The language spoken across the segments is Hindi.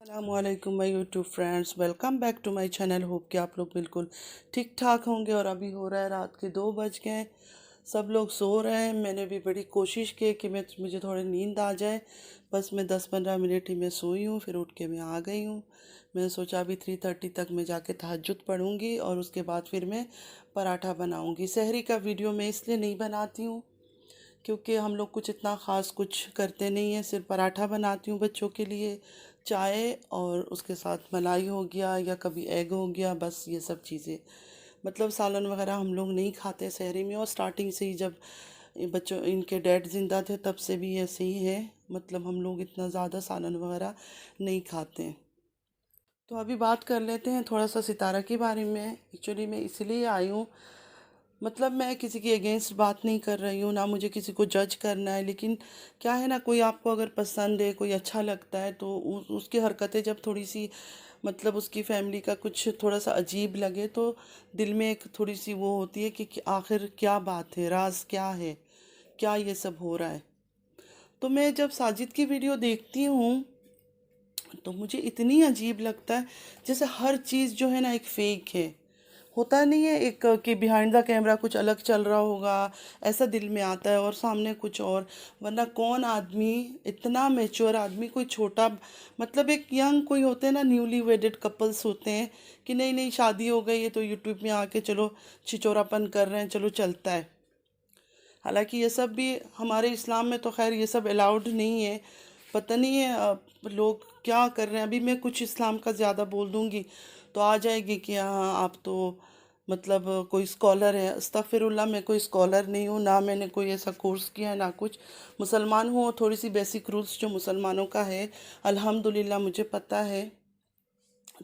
अस्सलामुअलैकुम my YouTube friends, welcome back to my channel. Hope कि आप लोग बिल्कुल ठीक ठाक होंगे। और अभी हो रहा है रात के 2 बज गए, सब लोग सो रहे हैं। मैंने भी बड़ी कोशिश की कि मुझे थोड़ी नींद आ जाए। बस मैं 10-15 मिनट ही मैं सोई हूँ, फिर उठ के मैं आ गई हूँ। मैंने सोचा अभी 3:30 तक मैं जाके तहज्जुद पढ़ूँगी और उसके बाद फिर मैं पराठा बनाऊँगी। सहरी का वीडियो मैं इसलिए नहीं बनाती हूँ क्योंकि हम लोग कुछ इतना ख़ास कुछ करते नहीं हैं। सिर्फ पराठा बनाती हूँ बच्चों के लिए, चाय और उसके साथ मलाई हो गया या कभी एग हो गया, बस ये सब चीज़ें। मतलब सालन वगैरह हम लोग नहीं खाते शहरी में। और स्टार्टिंग से ही जब ये बच्चों इनके डैड ज़िंदा थे तब से भी ऐसे ही है। मतलब हम लोग इतना ज़्यादा सालन वगैरह नहीं खाते। तो अभी बात कर लेते हैं थोड़ा सा सितारा के बारे में। एक्चुअली मैं इसलिए आई हूँ, मतलब मैं किसी के अगेंस्ट बात नहीं कर रही हूँ, ना मुझे किसी को जज करना है। लेकिन क्या है ना, कोई आपको अगर पसंद है, कोई अच्छा लगता है, तो उसकी हरकतें जब थोड़ी सी, मतलब उसकी फैमिली का कुछ थोड़ा सा अजीब लगे तो दिल में एक थोड़ी सी वो होती है कि आखिर क्या बात है, राज क्या है, क्या ये सब हो रहा है। तो मैं जब साजिद की वीडियो देखती हूँ तो मुझे इतनी अजीब लगता है, जैसे हर चीज़ जो है ना एक फेक है। होता नहीं है एक कि बिहाइंड द कैमरा कुछ अलग चल रहा होगा, ऐसा दिल में आता है और सामने कुछ और। वरना कौन आदमी, इतना मैच्योर आदमी, कोई छोटा, मतलब एक यंग कोई होते हैं ना, न्यूली वेडेड कपल्स होते हैं कि नहीं नहीं शादी हो गई है तो यूट्यूब में आके चलो छिचोरापन कर रहे हैं, चलो चलता है। हालांकि ये सब भी हमारे इस्लाम में तो खैर ये सब अलाउड नहीं है। पता नहीं है लोग क्या कर रहे हैं। अभी मैं कुछ इस्लाम का ज़्यादा बोल दूंगी तो आ जाएगी कि हाँ आप तो मतलब कोई स्कॉलर है। अस्तगफिरुल्लाह, मैं कोई स्कॉलर नहीं हूँ, ना मैंने कोई ऐसा कोर्स किया है, ना कुछ। मुसलमान हूँ और थोड़ी सी बेसिक रूल्स जो मुसलमानों का है अल्हम्दुलिल्लाह मुझे पता है,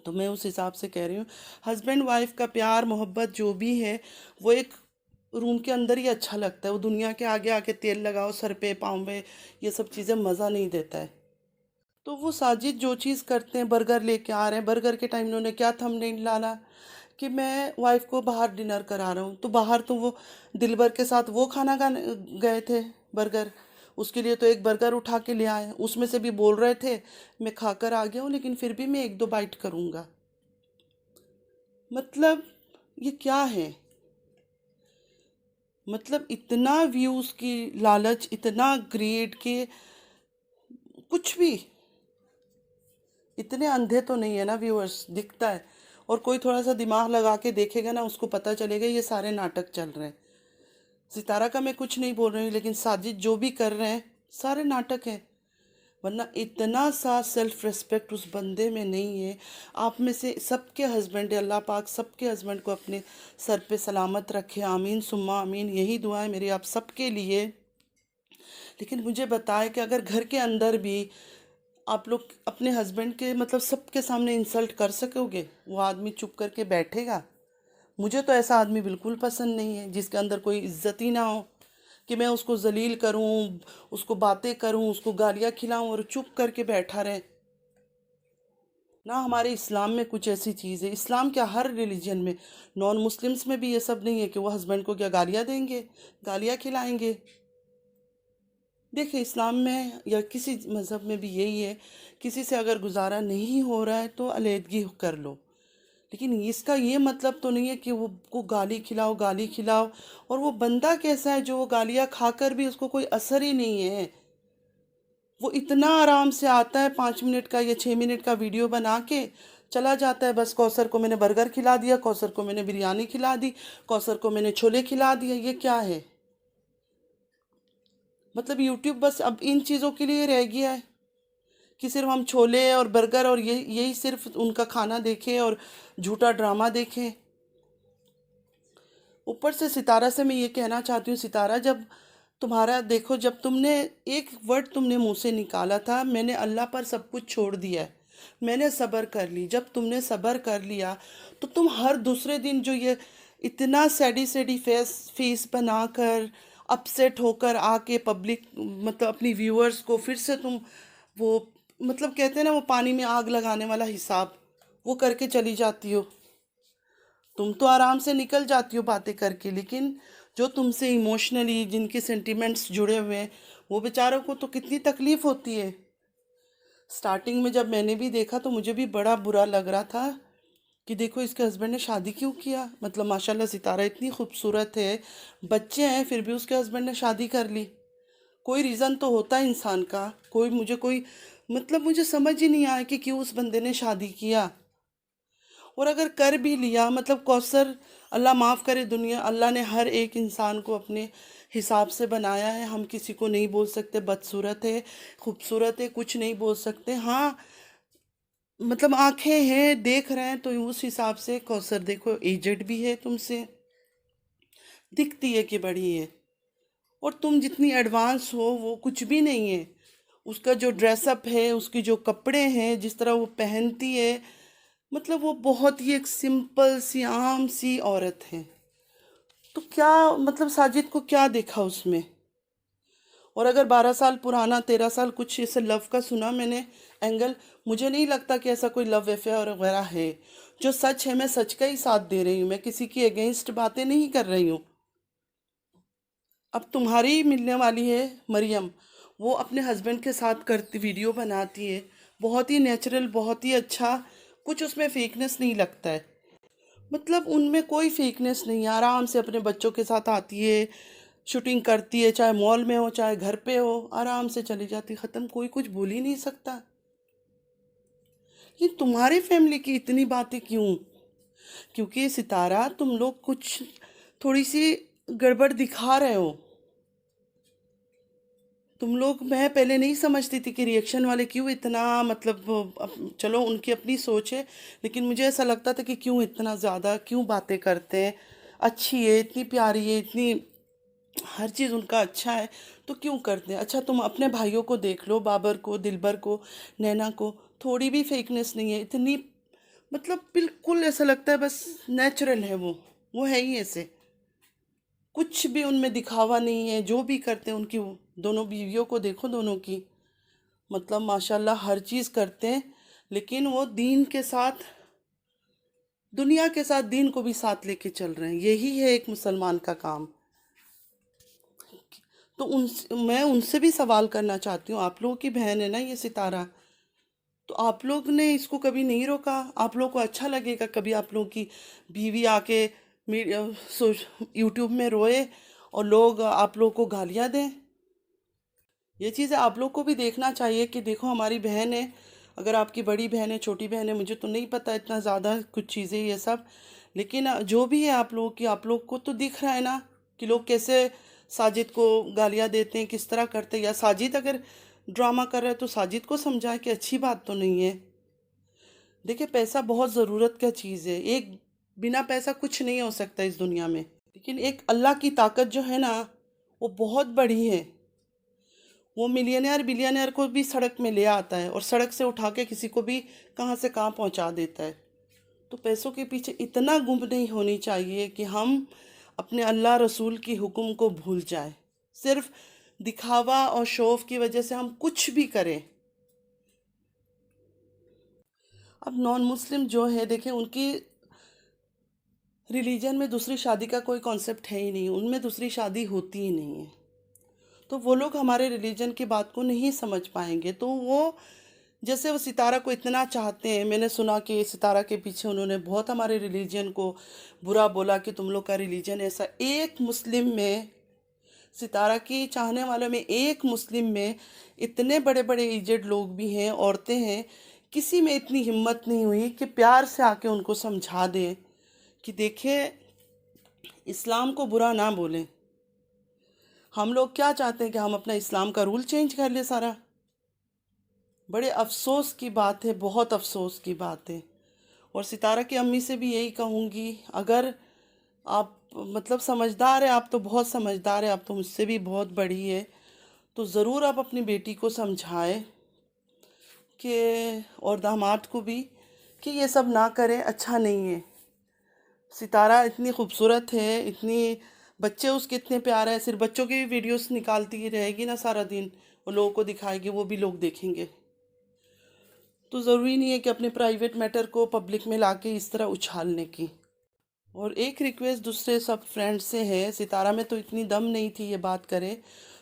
तो मैं उस हिसाब से कह रही हूँ। हस्बैंड वाइफ का प्यार मोहब्बत जो भी है वो एक रूम के अंदर ही अच्छा लगता है। वो दुनिया के आगे आके तेल लगाओ सर पे पाँव में, ये सब चीज़ें मज़ा नहीं देता है। तो वो साजिद जो चीज़ करते हैं, बर्गर लेके आ रहे हैं, बर्गर के टाइम उन्होंने क्या थंबनेल डाला कि मैं वाइफ को बाहर डिनर करा रहा हूँ। तो बाहर तो वो दिलबर के साथ वो खाना खाने गए थे, बर्गर। उसके लिए तो एक बर्गर उठा के ले आए, उसमें से भी बोल रहे थे मैं खाकर आ गया हूँ लेकिन फिर भी मैं 1-2 बाइट करूँगा। मतलब ये क्या है? मतलब इतना व्यूज़ की लालच, इतना ग्रेड के कुछ भी, इतने अंधे तो नहीं है ना व्यूअर्स, दिखता है। और कोई थोड़ा सा दिमाग लगा के देखेगा ना, उसको पता चलेगा ये सारे नाटक चल रहे हैं। सितारा का मैं कुछ नहीं बोल रही हूँ, लेकिन साजिद जो भी कर रहे हैं सारे नाटक हैं। वरना इतना सा सेल्फ रिस्पेक्ट उस बंदे में नहीं है। आप में से सबके हस्बैंड, अल्लाह पाक सबके हस्बैंड को अपने सर पे सलामत रखे, आमीन सुम्मा आमीन, यही दुआ है मेरी आप सबके लिए। लेकिन मुझे बताएं कि अगर घर के अंदर भी आप लोग अपने हस्बैंड के मतलब सबके सामने इंसल्ट कर सकोगे, वो आदमी चुप करके बैठेगा? मुझे तो ऐसा आदमी बिल्कुल पसंद नहीं है जिसके अंदर कोई इज्जत ही ना हो, कि मैं उसको जलील करूं, उसको बातें करूं, उसको गालियां खिलाऊं और चुप करके बैठा रहे। ना हमारे इस्लाम में कुछ ऐसी चीज़ है। इस्लाम क्या, हर रिलीजन में, नॉन मुस्लिम्स में भी ये सब नहीं है कि वो हस्बैंड को क्या गालियां देंगे, गालियां खिलाएंगे। देखिए इस्लाम में या किसी मज़हब में भी यही है, किसी से अगर गुजारा नहीं हो रहा है तो अलहदगी कर लो। लेकिन इसका ये मतलब तो नहीं है कि वो को गाली खिलाओ, गाली खिलाओ। और वो बंदा कैसा है जो वो गालियाँ खाकर भी उसको कोई असर ही नहीं है। वो इतना आराम से आता है, 5 मिनट का या 6 मिनट का वीडियो बना के चला जाता है। बस कौसर को मैंने बर्गर खिला दिया, कौसर को मैंने बिरयानी खिला दी, कौसर को मैंने छोले खिला दिया। ये क्या है? मतलब यूट्यूब बस अब इन चीज़ों के लिए रह गया है कि सिर्फ हम छोले और बर्गर और ये यही सिर्फ उनका खाना देखें और झूठा ड्रामा देखें। ऊपर से सितारा से मैं ये कहना चाहती हूँ, सितारा जब तुम्हारा देखो, जब तुमने एक वर्ड तुमने मुंह से निकाला था, मैंने अल्लाह पर सब कुछ छोड़ दिया है, मैंने सब्र कर ली। जब तुमने सब्र कर लिया तो तुम हर दूसरे दिन जो ये इतना सैडी सैडी फेस बनाकर अपसेट होकर आके पब्लिक, मतलब अपनी व्यूअर्स को फिर से तुम वो, मतलब कहते हैं ना वो पानी में आग लगाने वाला हिसाब, वो करके चली जाती हो। तुम तो आराम से निकल जाती हो बातें करके, लेकिन जो तुमसे इमोशनली जिनके सेंटिमेंट्स जुड़े हुए हैं वो बेचारों को तो कितनी तकलीफ होती है। स्टार्टिंग में जब मैंने भी देखा तो मुझे भी बड़ा बुरा लग रहा था कि देखो इसके हस्बैंड ने शादी क्यों किया। मतलब माशाल्लाह सितारा इतनी खूबसूरत है, बच्चे हैं, फिर भी उसके हस्बैंड ने शादी कर ली। कोई रीज़न तो होता है इंसान का। कोई मतलब मुझे समझ ही नहीं आया कि क्यों उस बंदे ने शादी किया। और अगर कर भी लिया, मतलब कौसर, अल्लाह माफ़ करे, दुनिया अल्लाह ने हर एक इंसान को अपने हिसाब से बनाया है। हम किसी को नहीं बोल सकते बदसूरत है, खूबसूरत है, कुछ नहीं बोल सकते। हाँ, मतलब आंखें हैं, देख रहे हैं, तो उस हिसाब से कौसर देखो एजेड भी है तुमसे, दिखती है कि बड़ी है। और तुम जितनी एडवांस हो वो कुछ भी नहीं है। उसका जो ड्रेसअप है, उसकी जो कपड़े हैं, जिस तरह वो पहनती है, मतलब वो बहुत ही एक सिंपल सी आम सी औरत है। तो क्या मतलब साजिद को क्या देखा उसमें। और अगर 12 साल पुराना, 13 साल कुछ ऐसे लव का सुना मैंने एंगल, मुझे नहीं लगता कि ऐसा कोई लव अफेयर वगैरह है। जो सच है मैं सच का ही साथ दे रही हूँ, मैं किसी की अगेंस्ट बातें नहीं कर रही हूँ। अब तुम्हारी मिलने वाली है मरियम, वो अपने हस्बैंड के साथ करती वीडियो बनाती है, बहुत ही नेचुरल, बहुत ही अच्छा, कुछ उसमें फेकनेस नहीं लगता है। मतलब उनमें कोई फेकनेस नहीं है, आराम से अपने बच्चों के साथ आती है, शूटिंग करती है, चाहे मॉल में हो चाहे घर पे हो, आराम से चली जाती, ख़त्म, कोई कुछ बोल ही नहीं सकता। ये तुम्हारी फैमिली की इतनी बातें क्यों? क्योंकि सितारा तुम लोग कुछ थोड़ी सी गड़बड़ दिखा रहे हो। तुम लोग, मैं पहले नहीं समझती थी कि रिएक्शन वाले क्यों इतना, मतलब चलो उनकी अपनी सोच है, लेकिन मुझे ऐसा लगता था कि क्यों इतना ज़्यादा क्यों बातें करते हैं। अच्छी है, इतनी प्यारी है, इतनी हर चीज़ उनका अच्छा है, तो क्यों करते हैं। अच्छा तुम अपने भाइयों को देख लो, बाबर को, दिलबर को, नैना को, थोड़ी भी फेकनेस नहीं है इतनी। मतलब बिल्कुल ऐसा लगता है बस नेचुरल है वो है ही ऐसे, कुछ भी उनमें दिखावा नहीं है। जो भी करते हैं उनकी दोनों बीवियों को देखो, दोनों की, मतलब माशाल्लाह हर चीज़ करते हैं, लेकिन वो दीन के साथ, दुनिया के साथ दीन को भी साथ लेके चल रहे हैं। यही है एक मुसलमान का काम। तो मैं उनसे भी सवाल करना चाहती हूँ, आप लोगों की बहन है ना ये सितारा, तो आप लोग ने इसको कभी नहीं रोका? आप लोग को अच्छा लगेगा कभी आप लोगों की बीवी आके मीडिया यूट्यूब में रोए और लोग आप लोग को गालियाँ दें? ये चीज़ें आप लोग को भी देखना चाहिए कि देखो हमारी बहन है। अगर आपकी बड़ी बहन है, छोटी बहन है, मुझे तो नहीं पता इतना ज़्यादा कुछ चीज़ें ये सब, लेकिन जो भी है आप लोगों की, आप लोग को तो दिख रहा है ना कि लोग कैसे साजिद को गालियाँ देते हैं, किस तरह करते हैं। या साजिद अगर ड्रामा कर रहा है तो साजिद को समझाए कि अच्छी बात तो नहीं है। देखिए पैसा बहुत ज़रूरत का चीज़ है, एक बिना पैसा कुछ नहीं हो सकता इस दुनिया में, लेकिन एक अल्लाह की ताकत जो है ना वो बहुत बड़ी है। वो मिलियनेयर बिलियनेयर को भी सड़क में ले आता है और सड़क से उठा के किसी को भी कहाँ से कहाँ पहुँचा देता है। तो पैसों के पीछे इतना गुम नहीं होनी चाहिए कि हम अपने अल्लाह रसूल की हुक्म को भूल जाएं। सिर्फ दिखावा और शौफ की वजह से हम कुछ भी करें। अब नॉन मुस्लिम जो है, देखें उनकी रिलीजन में दूसरी शादी का कोई कॉन्सेप्ट है ही नहीं, उनमें दूसरी शादी होती ही नहीं है। तो वो लोग हमारे रिलीजन की बात को नहीं समझ पाएंगे। तो वो, जैसे वो सितारा को इतना चाहते हैं, मैंने सुना कि सितारा के पीछे उन्होंने बहुत हमारे रिलीजन को बुरा बोला कि तुम लोग का रिलीजन ऐसा। एक मुस्लिम में, सितारा की चाहने वालों में एक मुस्लिम में इतने बड़े बड़े एजेड लोग भी हैं, औरतें हैं, किसी में इतनी हिम्मत नहीं हुई कि प्यार से आके उनको समझा दें कि देखिए इस्लाम को बुरा ना बोलें। हम लोग क्या चाहते हैं कि हम अपना इस्लाम का रूल चेंज कर ले सारा। बड़े अफसोस की बात है, बहुत अफसोस की बात है। और सितारा की अम्मी से भी यही कहूँगी, अगर आप मतलब समझदार है, आप तो बहुत समझदार है, आप तो मुझसे भी बहुत बड़ी है, तो ज़रूर आप अपनी बेटी को समझाएं कि, और दामाद को भी, कि ये सब ना करें, अच्छा नहीं है। सितारा इतनी खूबसूरत है, इतनी, बच्चे उसके इतने प्यारे हैं, सिर्फ बच्चों की भी वीडियोस निकालती ही रहेगी ना सारा दिन, और लोगों को दिखाएगी, वो भी लोग देखेंगे। तो ज़रूरी नहीं है कि अपने प्राइवेट मैटर को पब्लिक में लाके इस तरह उछालने की। और एक रिक्वेस्ट दूसरे सब फ्रेंड से है, सितारा में तो इतनी दम नहीं थी ये बात करे,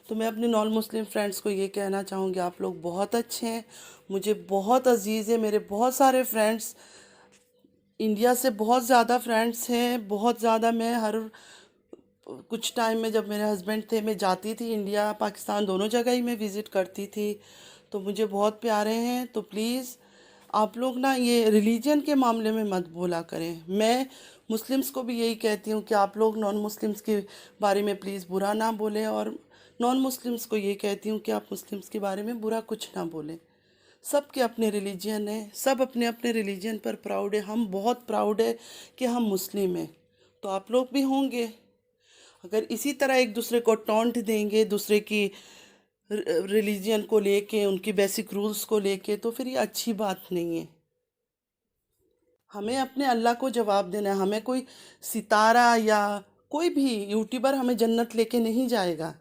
तो मैं अपने नॉन मुस्लिम फ्रेंड्स को ये कहना चाहूँगी, आप लोग बहुत अच्छे हैं, मुझे बहुत अजीज़ है। मेरे बहुत सारे फ्रेंड्स इंडिया से, बहुत ज़्यादा फ्रेंड्स हैं, बहुत ज़्यादा। मैं हर कुछ टाइम में जब मेरे हस्बैंड थे, मैं जाती थी इंडिया पाकिस्तान दोनों जगह ही मैं विज़िट करती थी, तो मुझे बहुत प्यारे हैं। तो प्लीज़ आप लोग ना ये रिलीजन के मामले में मत बोला करें। मैं मुस्लिम्स को भी यही कहती हूँ कि आप लोग नॉन मुस्लिम्स के बारे में प्लीज़ बुरा ना बोलें, और नॉन मुस्लिम्स को ये कहती हूँ कि आप मुस्लिम्स के बारे में बुरा कुछ ना बोलें। सबके अपने रिलीजन है, सब अपने अपने रिलीजन पर प्राउड है। हम बहुत प्राउड है कि हम मुस्लिम हैं, तो आप लोग भी होंगे। अगर इसी तरह एक दूसरे को टॉन्ट देंगे, दूसरे की रिलीजन को लेके, उनकी बेसिक रूल्स को लेके, तो फिर ये अच्छी बात नहीं है। हमें अपने अल्लाह को जवाब देना है। हमें कोई सितारा या कोई भी यूट्यूबर हमें जन्नत लेके नहीं जाएगा।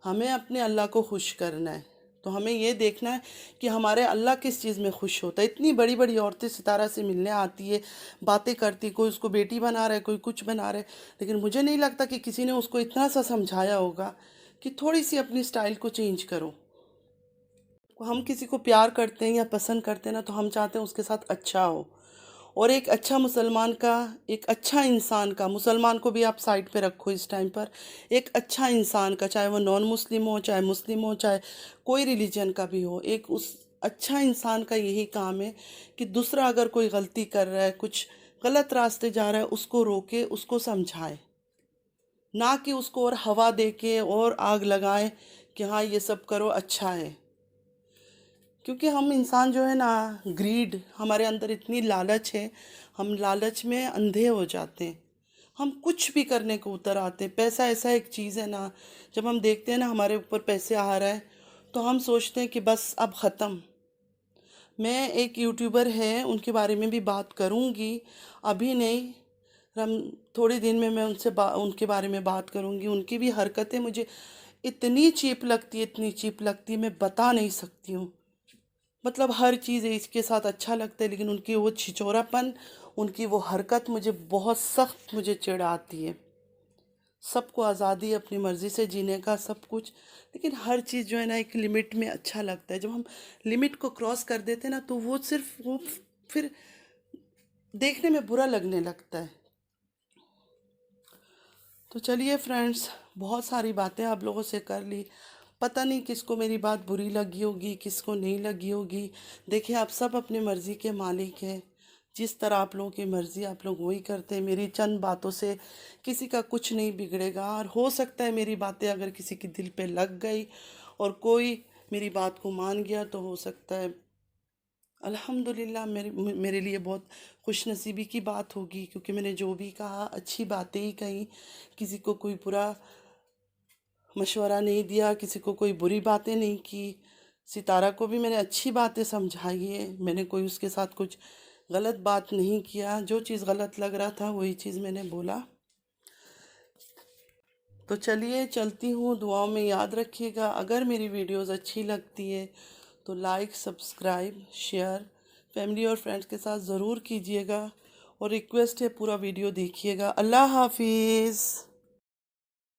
हमें अपने अल्लाह को खुश करना है। तो हमें ये देखना है कि हमारे अल्लाह किस चीज़ में खुश होता है। इतनी बड़ी बड़ी औरतें सितारा से मिलने आती है, बातें करती, कोई उसको बेटी बना रहा है, कोई कुछ बना रहा है, लेकिन मुझे नहीं लगता कि किसी ने उसको इतना सा समझाया होगा कि थोड़ी सी अपनी स्टाइल को चेंज करो। हम किसी को प्यार करते हैं या पसंद करते हैं ना, तो हम चाहते हैं उसके साथ अच्छा हो। और एक अच्छा मुसलमान का, एक अच्छा इंसान का, मुसलमान को भी आप साइड पे रखो इस टाइम पर, एक अच्छा इंसान का, चाहे वो नॉन मुस्लिम हो, चाहे मुस्लिम हो, चाहे कोई रिलीजन का भी हो, एक उस अच्छा इंसान का यही काम है कि दूसरा अगर कोई गलती कर रहा है, कुछ गलत रास्ते जा रहा है, उसको रोके, उसको समझाए, ना कि उसको और हवा दे के और आग लगाए कि हाँ ये सब करो अच्छा है। क्योंकि हम इंसान जो है ना, ग्रीड, हमारे अंदर इतनी लालच है, हम लालच में अंधे हो जाते हैं। हम कुछ भी करने को उतर आते हैं। पैसा ऐसा एक चीज़ है ना, जब हम देखते हैं ना हमारे ऊपर पैसे आ रहा है, तो हम सोचते हैं कि बस अब ख़त्म। मैं एक यूट्यूबर है, उनके बारे में भी बात करूँगी, अभी नहीं, हम थोड़े दिन में मैं उनके बारे में बात करूँगी। उनकी भी हरकतें मुझे इतनी चीप लगती है, इतनी चीप लगती है, मैं बता नहीं सकती हूँ। मतलब हर चीज़ इसके साथ अच्छा लगता है, लेकिन उनकी वो छिचोरापन, उनकी वो हरकत मुझे बहुत सख्त मुझे चिढ़ आती है। सबको आज़ादी है अपनी मर्ज़ी से जीने का, सब कुछ, लेकिन हर चीज़ जो है ना एक लिमिट में अच्छा लगता है। जब हम लिमिट को क्रॉस कर देते हैं ना, तो वो सिर्फ वो फिर देखने में बुरा लगने लगता है। तो चलिए फ्रेंड्स, बहुत सारी बातें आप लोगों से कर ली। पता नहीं किसको मेरी बात बुरी लगी होगी, किसको नहीं लगी होगी। देखिए, आप सब अपनी मर्ज़ी के मालिक हैं। जिस तरह आप लोगों की मर्ज़ी, आप लोग वही करते हैं। मेरी चंद बातों से किसी का कुछ नहीं बिगड़ेगा, और हो सकता है मेरी बातें अगर किसी के दिल पे लग गई और कोई मेरी बात को मान गया, तो हो सकता है अल्हम्दुलिल्लाह मेरे लिए बहुत खुशनसीबी की बात होगी, क्योंकि मैंने जो भी कहा अच्छी बातें ही कही। किसी को कोई बुरा मशवरा नहीं दिया, किसी को कोई बुरी बातें नहीं की। सितारा को भी मैंने अच्छी बातें समझाई है, मैंने कोई उसके साथ कुछ गलत बात नहीं किया। जो चीज़ गलत लग रहा था वही चीज़ मैंने बोला। तो चलिए चलती हूँ, दुआओं में याद रखिएगा। अगर मेरी वीडियोस अच्छी लगती है तो लाइक, सब्सक्राइब, शेयर फैमिली और फ्रेंड्स के साथ ज़रूर कीजिएगा, और रिक्वेस्ट है पूरा वीडियो देखिएगा। अल्लाह हाफिज़।